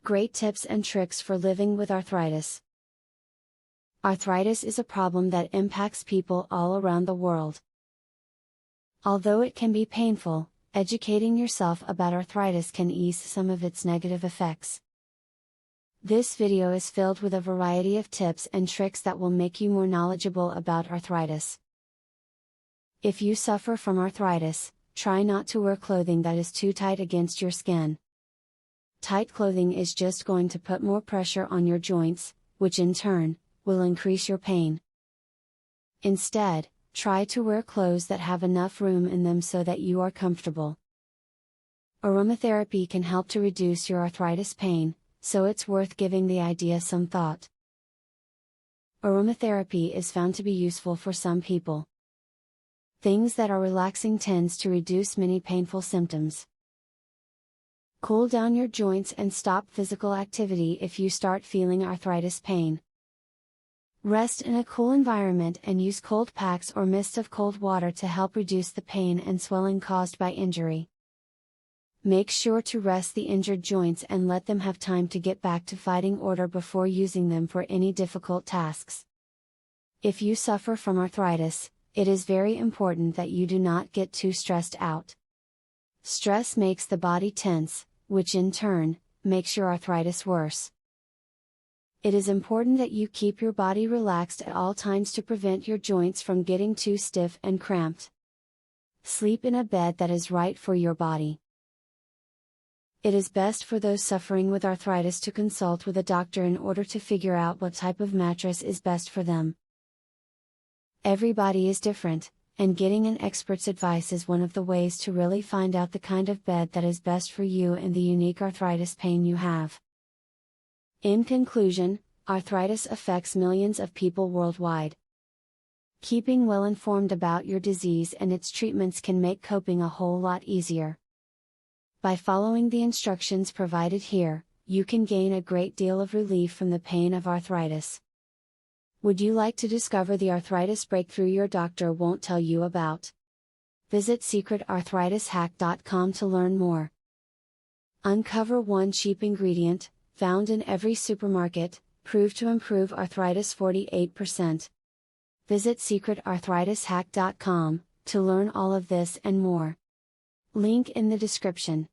Great tips and tricks for living with arthritis. Arthritis is a problem that impacts people all around the world. Although it can be painful, educating yourself about arthritis can ease some of its negative effects. This video is filled with a variety of tips and tricks that will make you more knowledgeable about arthritis. If you suffer from arthritis, try not to wear clothing that is too tight against your skin. Tight clothing is just going to put more pressure on your joints, which in turn, will increase your pain. Instead, try to wear clothes that have enough room in them so that you are comfortable. Aromatherapy can help to reduce your arthritis pain, so it's worth giving the idea some thought. Aromatherapy is found to be useful for some people. Things that are relaxing tends to reduce many painful symptoms. Cool down your joints and stop physical activity if you start feeling arthritis pain. Rest in a cool environment and use cold packs or mist of cold water to help reduce the pain and swelling caused by injury. Make sure to rest the injured joints and let them have time to get back to fighting order before using them for any difficult tasks. If you suffer from arthritis, it is very important that you do not get too stressed out. Stress makes the body tense, which in turn, makes your arthritis worse. It is important that you keep your body relaxed at all times to prevent your joints from getting too stiff and cramped. Sleep in a bed that is right for your body. It is best for those suffering with arthritis to consult with a doctor in order to figure out what type of mattress is best for them. Everybody is different, and getting an expert's advice is one of the ways to really find out the kind of bed that is best for you and the unique arthritis pain you have. In conclusion, arthritis affects millions of people worldwide. Keeping well informed about your disease and its treatments can make coping a whole lot easier. By following the instructions provided here, you can gain a great deal of relief from the pain of arthritis. Would you like to discover the arthritis breakthrough your doctor won't tell you about? Visit secretarthritishack.com to learn more. Uncover one cheap ingredient, found in every supermarket, proved to improve arthritis 48%. Visit secretarthritishack.com to learn all of this and more. Link in the description.